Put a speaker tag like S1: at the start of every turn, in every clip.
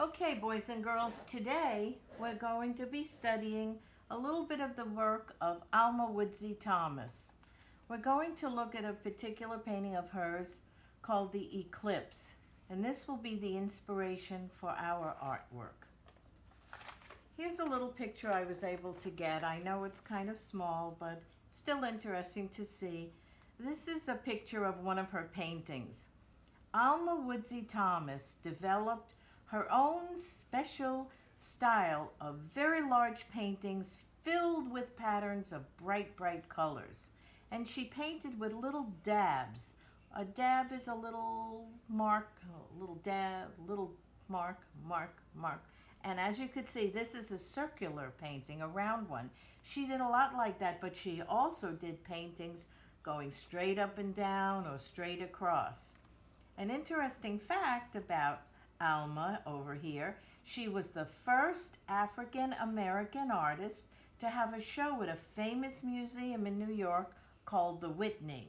S1: Okay, boys and girls, today we're going to be studying a little bit of the work of Alma Woodsey Thomas. We're going to look at a particular painting of hers called The Eclipse, and this will be the inspiration for our artwork. Here's a little picture I was able to get. I know it's kind of small, but still interesting to see. This is a picture of one of her paintings. Alma Woodsey Thomas developed her own special style of very large paintings filled with patterns of bright, bright colors. And she painted with little dabs. A dab is a little mark, a little dab, little mark, mark, mark. And as you could see, this is a circular painting, a round one. She did a lot like that, but she also did paintings going straight up and down or straight across. An interesting fact about Alma over here, she was the first African American artist to have a show at a famous museum in New York called the Whitney.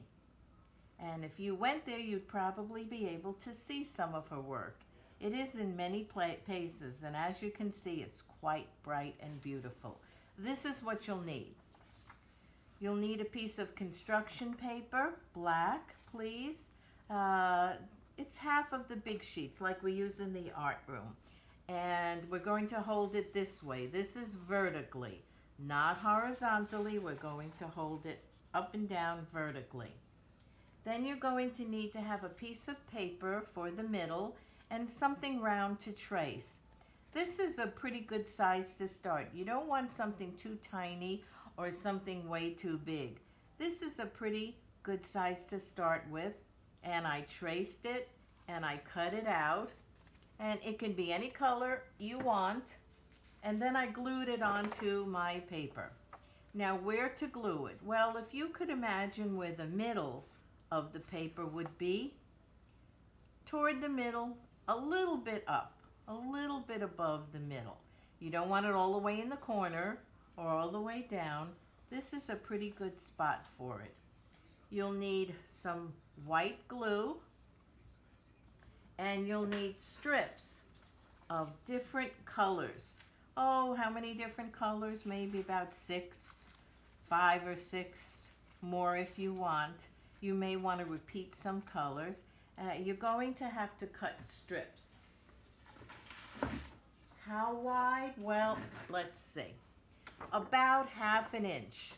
S1: And if you went there, you'd probably be able to see some of her work. It is in many places, and as you can see, it's quite bright and beautiful. This is what you'll need. You'll need a piece of construction paper, black, please. It's half of the big sheets like we use in the art room. And we're going to hold it this way. This is vertically, not horizontally. We're going to hold it up and down vertically. Then you're going to need to have a piece of paper for the middle and something round to trace. This is a pretty good size to start. You don't want something too tiny or something way too big. This is a pretty good size to start with. And I traced it and I cut it out, and it can be any color you want, and then I glued it onto my paper. Now where to glue it? Well, if you could imagine where the middle of the paper would be, toward the middle, a little bit up, a little bit above the middle. You don't want it all the way in the corner or all the way down. This is a pretty good spot for it. You'll need some white glue, and you'll need strips of different colors. Oh, how many different colors? Maybe about 5 or 6 more if you want. You may want to repeat some colors. You're going to have to cut strips. How wide? Well, let's see. About 1/2 inch.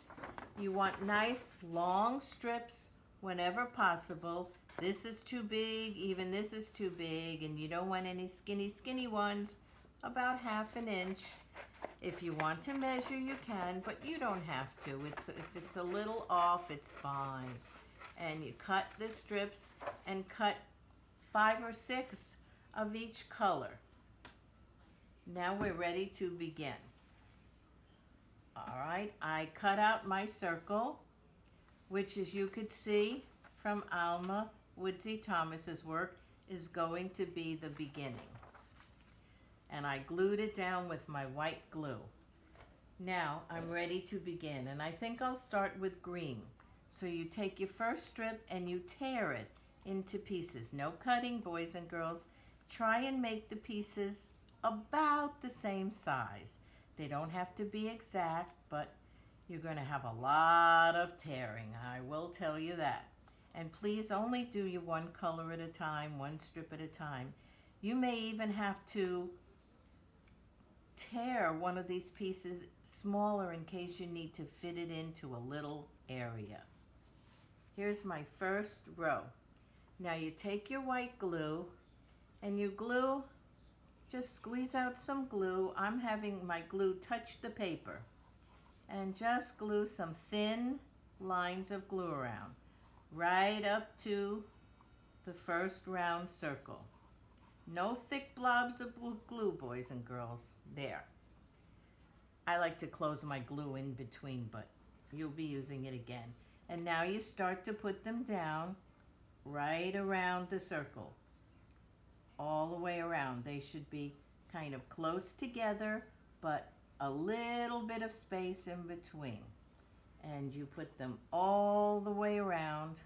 S1: You want nice long strips whenever possible. This is too big, even this is too big, and you don't want any skinny ones. About 1/2 inch. If you want to measure, you can, but you don't have to. If it's a little off, it's fine. And you cut the strips and cut 5 or 6 of each color. Now we're ready to begin. All right, I cut out my circle, which, as you could see from Alma Woodsey Thomas's work, is going to be the beginning. And I glued it down with my white glue. Now I'm ready to begin, and I think I'll start with green. So you take your first strip and you tear it into pieces. No cutting, boys and girls. Try and make the pieces about the same size. They don't have to be exact, but you're going to have a lot of tearing, I will tell you that. And please only do you one color at a time, one strip at a time. You may even have to tear one of these pieces smaller in case you need to fit it into a little area. Here's my first row. Now you take your white glue and you glue. Just squeeze out some glue. I'm having my glue touch the paper. And just glue some thin lines of glue around, right up to the first round circle. No thick blobs of glue, boys and girls. There. I like to close my glue in between, but you'll be using it again. And now you start to put them down right around the circle. All the way around. They should be kind of close together, but a little bit of space in between. And you put them all the way around.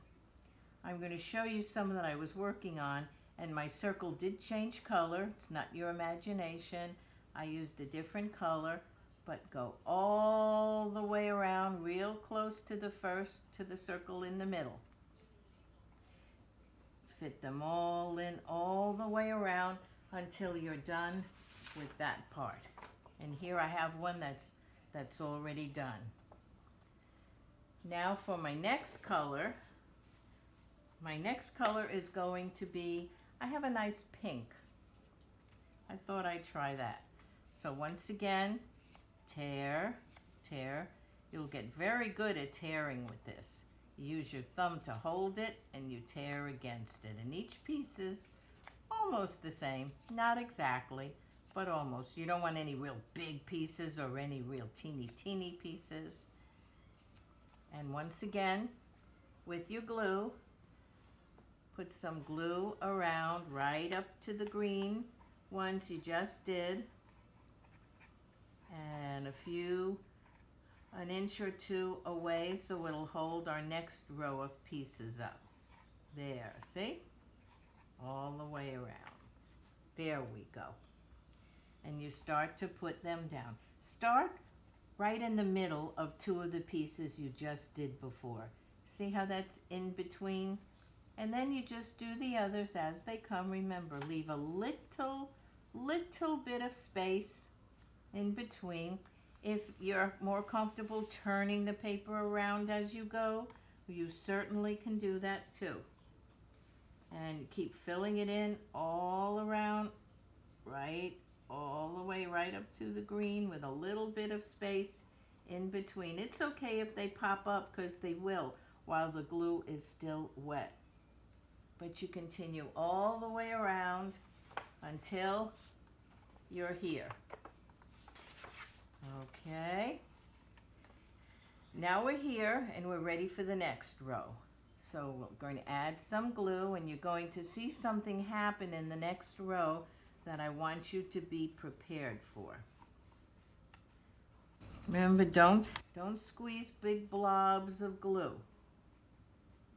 S1: I'm going to show you some that I was working on, And my circle did change color. It's not your imagination. I used a different color, but go all the way around, real close to the circle in the middle. Fit them all in all the way around until you're done with that part. And here I have one that's already done. Now for my next color. My next color is going to be, I have a nice pink. I thought I'd try that. So once again, tear, tear. You'll get very good at tearing with this. You use your thumb to hold it and you tear against it. And each piece is almost the same. Not exactly, but almost. You don't want any real big pieces or any real teeny pieces. And once again, with your glue, put some glue around right up to the green ones you just did, and an inch or two away so it'll hold our next row of pieces up. There, see? All the way around. There we go. And you start to put them down. Start right in the middle of two of the pieces you just did before. See how that's in between? And then you just do the others as they come. Remember, leave a little bit of space in between. If you're more comfortable turning the paper around as you go, you certainly can do that too. And keep filling it in all around, right, all the way right up to the green with a little bit of space in between. It's okay if they pop up, because they will while the glue is still wet. But you continue all the way around until you're here. Okay. Now we're here and we're ready for the next row. So we're going to add some glue, and you're going to see something happen in the next row that I want you to be prepared for. Remember, don't squeeze big blobs of glue.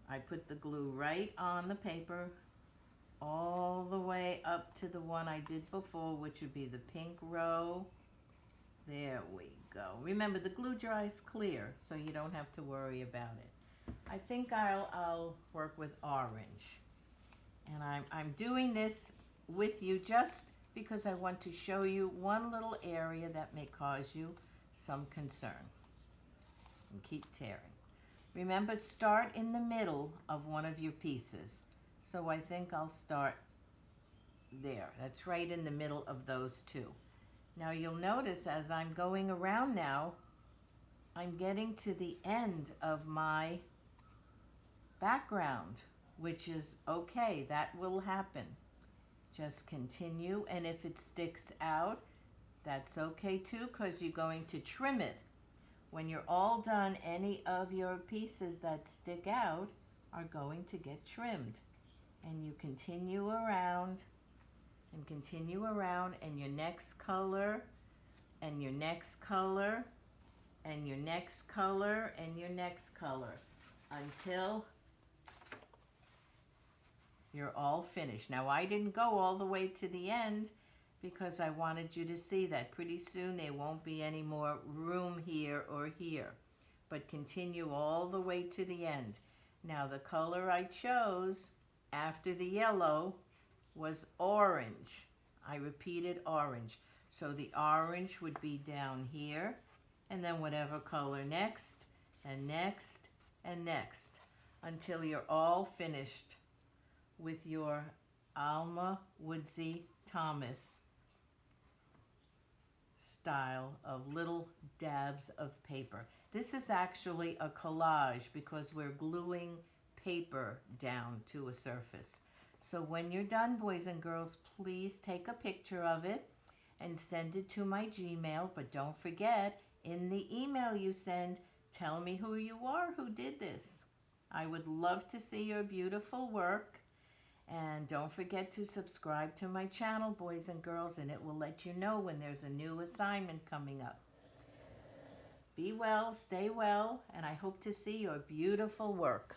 S1: I put the glue right on the paper all the way up to the one I did before, which would be the pink row. There we go. Remember, the glue dries clear, so you don't have to worry about it. I think I'll work with orange. And I'm doing this with you just because I want to show you one little area that may cause you some concern. And keep tearing. Remember, start in the middle of one of your pieces. So I think I'll start there. That's right in the middle of those two. Now you'll notice as I'm going around now, I'm getting to the end of my background, which is okay. That will happen. Just continue, and if it sticks out, that's okay too, because you're going to trim it. When you're all done, any of your pieces that stick out are going to get trimmed. And you continue around and continue around, and your next color, and your next color, and your next color, and your next color, until you're all finished. Now, I didn't go all the way to the end because I wanted you to see that pretty soon there won't be any more room here or here. But continue all the way to the end. Now, the color I chose after the yellow was orange. I repeated orange. So the orange would be down here, and then whatever color next, and next, and next, until you're all finished with your Alma Woodsey Thomas style of little dabs of paper. This is actually a collage because we're gluing paper down to a surface. So when you're done, boys and girls, please take a picture of it and send it to my Gmail. But don't forget, in the email you send, tell me who you are, who did this. I would love to see your beautiful work. And don't forget to subscribe to my channel, boys and girls, and it will let you know when there's a new assignment coming up. Be well, stay well, and I hope to see your beautiful work.